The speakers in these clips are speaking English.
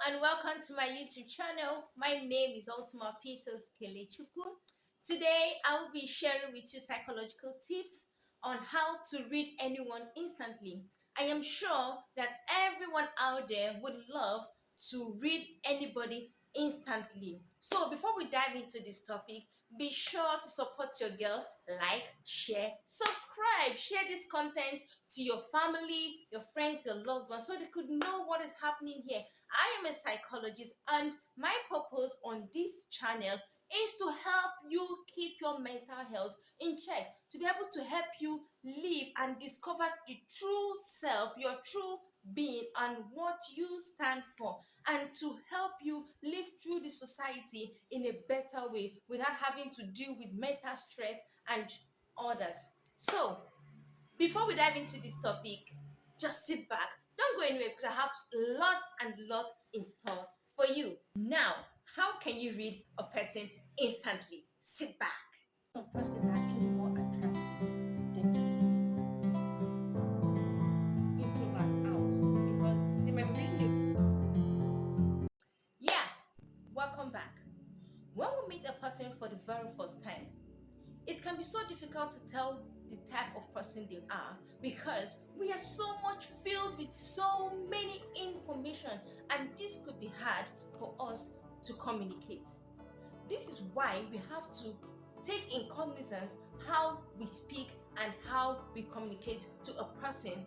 and welcome to my YouTube channel. My name is Ultima Peters Kelechuku. Today I will be sharing with you psychological tips on how to read anyone instantly. I am sure that everyone out there would love to read anybody instantly. So before we dive into this topic, be sure to support your girl, like, share, subscribe, share this content to your family, your friends, your loved ones, so they could know what is happening here. I am a psychologist, and my purpose on this channel is to help you keep your mental health in check, to be able to help you live and discover the true self, your true being, and what you stand for, and to help you live through the society in a better way without having to deal with mental stress and others. So, before we dive into this topic, just sit back. Don't go anywhere because I have a lot and lot in store for you. Now, how can you read a person instantly? Sit back. Some persons are actually more attractive than introverts out because they might be. Yeah, welcome back. When we meet a person for the very first time, it can be so difficult to tell the type of person they are because we are so much filled with so many information, and this could be hard for us to communicate. This is why we have to take in cognizance how we speak and how we communicate to a person,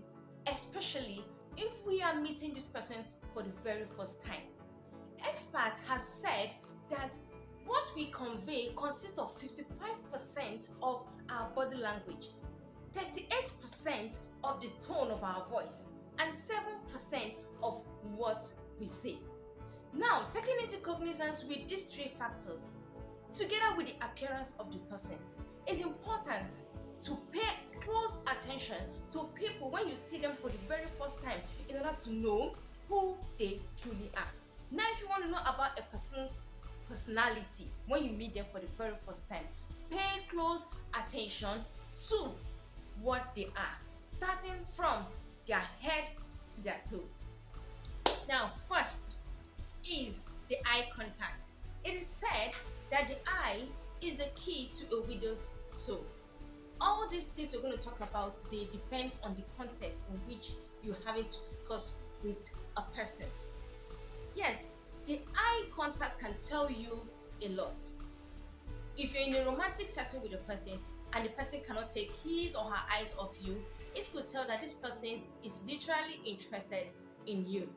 especially if we are meeting this person for the very first time. Experts have said that what we convey consists of 55% of our body language, 38% of the tone of our voice, and 7% of what we say. Now, taking into cognizance with these three factors, together with the appearance of the person, it's important to pay close attention to people when you see them for the very first time in order to know who they truly are. Now, if you want to know about a person's personality when you meet them for the very first time, pay close attention to what they are, starting from their head to their toe. Now, first is the eye contact. It is said that the eye is the key to a widow's soul. All these things we're going to talk about today depends on the context in which you're having to discuss with a person. Yes, the eye contact can tell you a lot. If you're in a romantic setting with a person and the person cannot take his or her eyes off you, it could tell that this person is literally interested in you.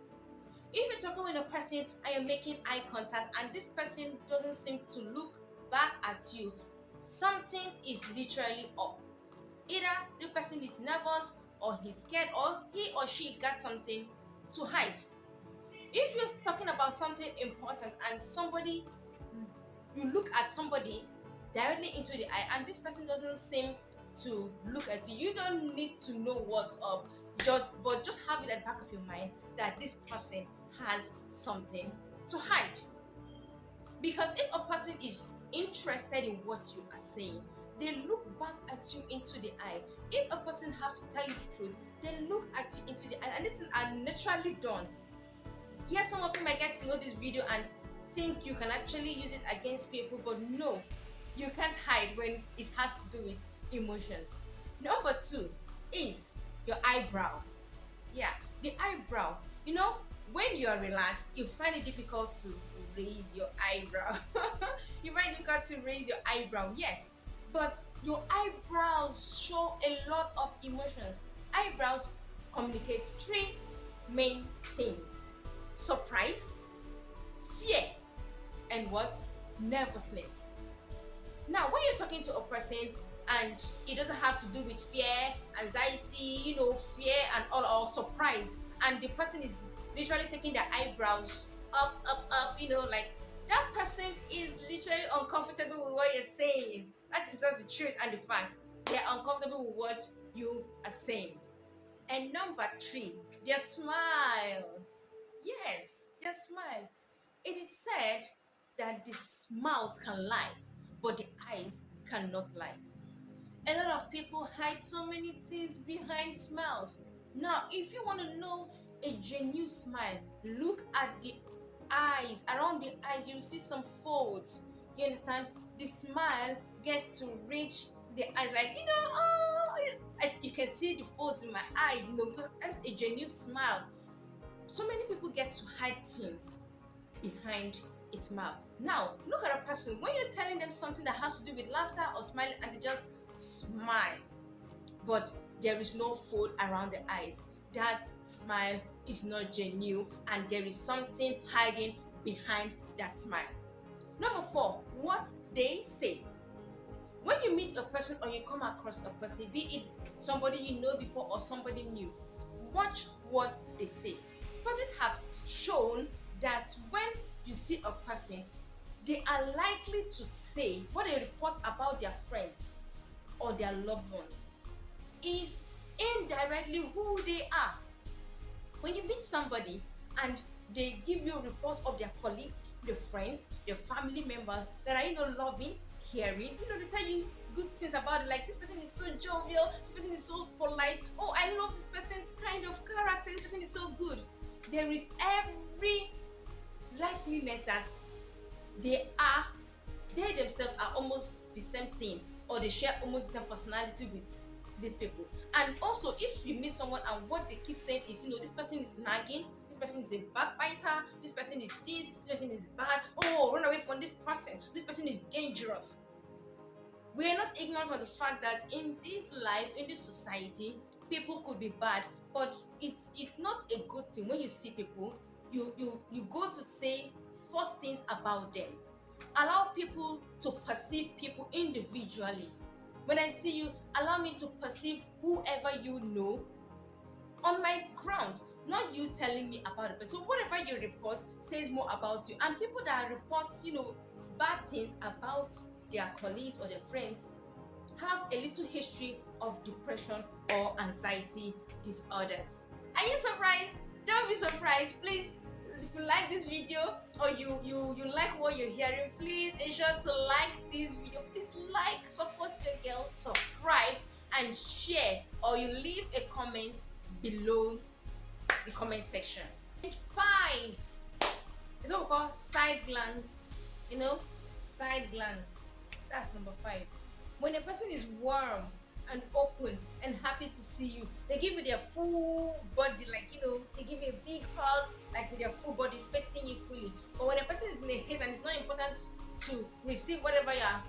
If you're talking with a person and you're making eye contact and this person doesn't seem to look back at you, something is literally up. Either the person is nervous or he's scared or he or she got something to hide. If you're talking about something important and you look at somebody directly into the eye and this person doesn't seem to look at you, you don't need to know what's up, but just have it at the back of your mind that this person has something to hide. Because if a person is interested in what you are saying, they look back at you into the eye. If a person have to tell you the truth, they look at you into the eye, and this is naturally done. Yes, some of you might get to know this video and think you can actually use it against people, but no, you can't hide when it has to do with emotions. Number two is your eyebrow. Yeah, the eyebrow. When you are relaxed, you find it difficult to raise your eyebrow. You find it difficult to raise your eyebrow, yes, but your eyebrows show a lot of emotions. Eyebrows communicate three main things: surprise, fear, and what? Nervousness. Now, when you're talking to a person and it doesn't have to do with fear, anxiety, fear and all, or surprise, and the person is literally taking their eyebrows up, like that person is literally uncomfortable with what you're saying. That is just the truth and the fact. They're uncomfortable with what you are saying. And number three, their smile. Yes, their smile. It is said that the mouth can lie, but the eyes cannot lie. A lot of people hide so many things behind smiles. Now, if you want to know a genuine smile, look at the eyes, around the eyes, you see some folds. You understand? The smile gets to reach the eyes, like, you can see the folds in my eyes, because that's a genuine smile. So many people get to hide things behind a smile. Now, look at a person. When you're telling them something that has to do with laughter or smiling, and they just smile, but there is no fold around the eyes, that smile is not genuine, and there is something hiding behind that smile. Number 4, what they say. When you meet a person or you come across a person, be it somebody you know before or somebody new, watch what they say. Studies have shown that when you see a person, they are likely to say what they report about their friends or their loved ones is indirectly who they are. When you meet somebody and they give you a report of their colleagues, their friends, their family members that are, loving, caring, they tell you good things about it, like this person is so jovial, this person is so polite, oh, I love this person's kind of character, this person is so good. There is every likeliness that they themselves are almost the same thing, or they share almost the same personality with these people. And also, if you meet someone and what they keep saying is, this person is nagging, this person is a backbiter, this person is this person is bad, oh, run away from this person is dangerous. We are not ignorant of the fact that in this life, in this society, people could be bad, but it's not a good thing. When you see people, you go to say first things about them. Allow people to perceive people individually. When I see you, allow me to perceive whoever you know on my grounds, not you telling me about it. So whatever you report says more about you. And people that report, bad things about their colleagues or their friends have a little history of depression or anxiety disorders. Are you surprised? Don't be surprised. Please, if you like this video or you like what you're hearing, please ensure to like this video. Please like, support your girl, subscribe and share, or you leave a comment below the comment section. And 5 is what we call side glands. Side glands. That's number 5. When a person is warm and open and happy to see you, they give you their full body, like, they give you a big hug, like with their full body facing you fully. But when a person is in a haze and it's not important to receive whatever you're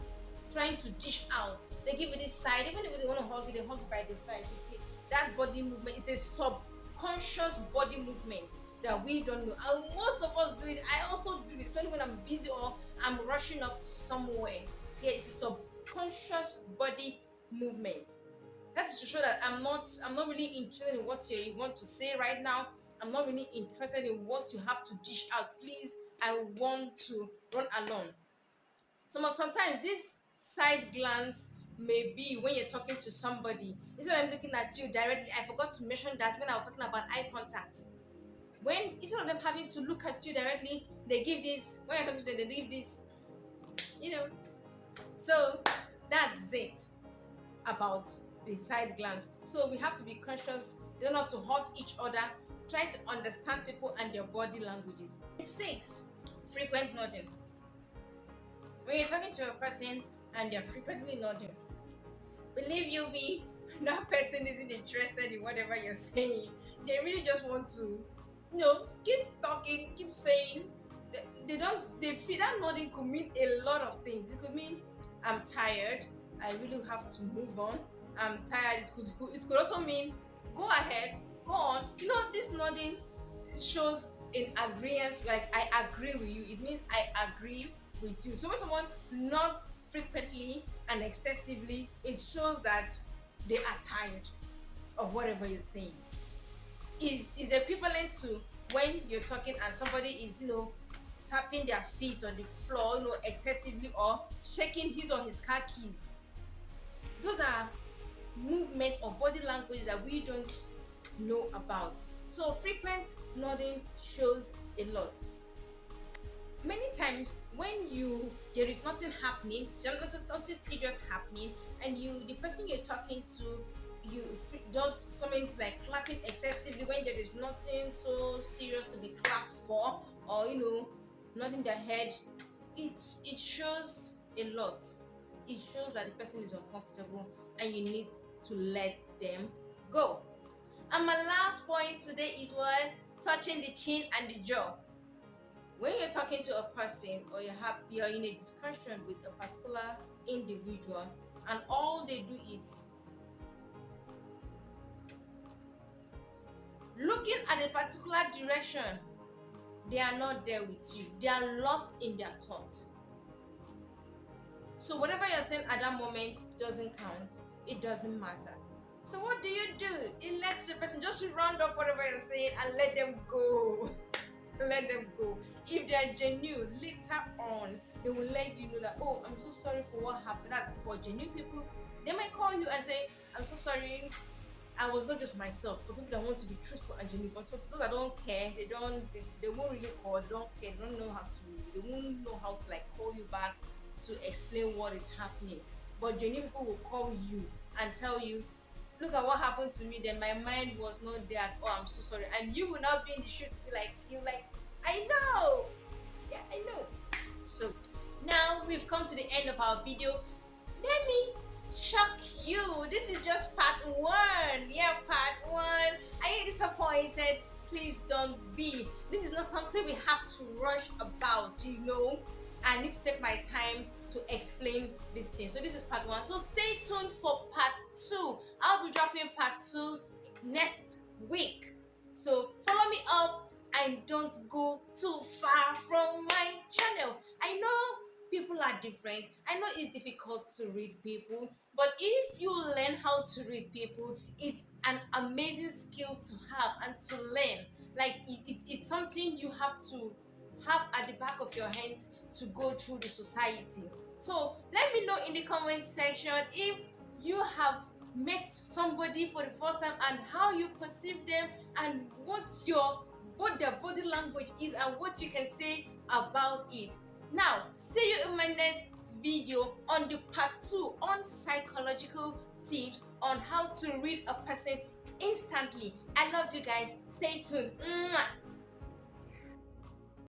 trying to dish out, they give you this side. Even if they want to hug you, they hug you by the side. Okay? That body movement is a subconscious body movement that we don't know. And most of us do it. I also do it, especially when I'm busy or I'm rushing off to somewhere. Yeah, it's a subconscious body movement. That's to show that I'm not really interested in what you want to say right now. I'm not really interested in what you have to dish out. Please, I want to run along. Sometimes these side glands may be when you're talking to somebody. Instead of them looking at you directly, I forgot to mention that when I was talking about eye contact. When instead of them having to look at you directly, they give this. When you're talking to them, they give this. So that's it about the side glands. So we have to be conscious, not to hurt each other. Try to understand people and their body languages. 6, frequent nodding. When you're talking to a person and they're frequently nodding, believe you me, that person isn't interested in whatever you're saying. They really just want to, keep talking, keep saying. They feel that nodding could mean a lot of things. It could mean, I'm tired, I really have to move on. I'm tired. It could also mean, go ahead, go on. This nodding shows in agreement, like I agree with you. It means I agree with you. So when someone nods frequently and excessively, it shows that they are tired of whatever you're saying. Is equivalent to when you're talking and somebody is, tapping their feet on the floor, excessively, or shaking his or his car keys. Those are movements or body language that we don't know about. So frequent nodding shows a lot. Many times when there is nothing happening, nothing serious happening, and the person you're talking to, does something like clapping excessively when there is nothing so serious to be clapped for, or nodding their head, it shows a lot. It shows that the person is uncomfortable and you need to let them go. And my last point today is what? Touching the chin and the jaw. When you're talking to a person or you're in a discussion with a particular individual and all they do is looking at a particular direction, they are not there with you. They are lost in their thoughts. So whatever you're saying at that moment doesn't count. It doesn't matter. So what do? It lets the person just round up whatever you're saying and let them go. Let them go. If they are genuine, later on they will let you know that, oh, I'm so sorry for what happened. That for genuine people, they might call you and say, I'm so sorry, I was not just myself. For people that want to be truthful and genuine, but for those that don't care, they won't really call, they don't care, they won't know how to like call you back to explain what is happening. But genuine people will call you and tell you, look at what happened to me, then my mind was not there. Oh, I'm so sorry. And you will not be in the shoe to be like, I know. Yeah, I know. So now we've come to the end of our video. Let me shock you. This is just part 1. Yeah, part 1. Are you disappointed? Please don't be. This is not something we have to rush about, I need to take my time to explain this thing. So this is part 1. So stay tuned for part 2. I'll be dropping part 2 next week. So follow me up and don't go too far from my channel. I know people are different. I know it's difficult to read people, but if you learn how to read people, it's an amazing skill to have and to learn. Like it's something you have to have at the back of your hands to go through the society. So let me know in the comment section if you have met somebody for the first time and how you perceive them and what their body language is and what you can say about it. Now, see you in my next video on the part 2 on psychological tips on how to read a person instantly. I love you guys. Stay tuned. Mwah.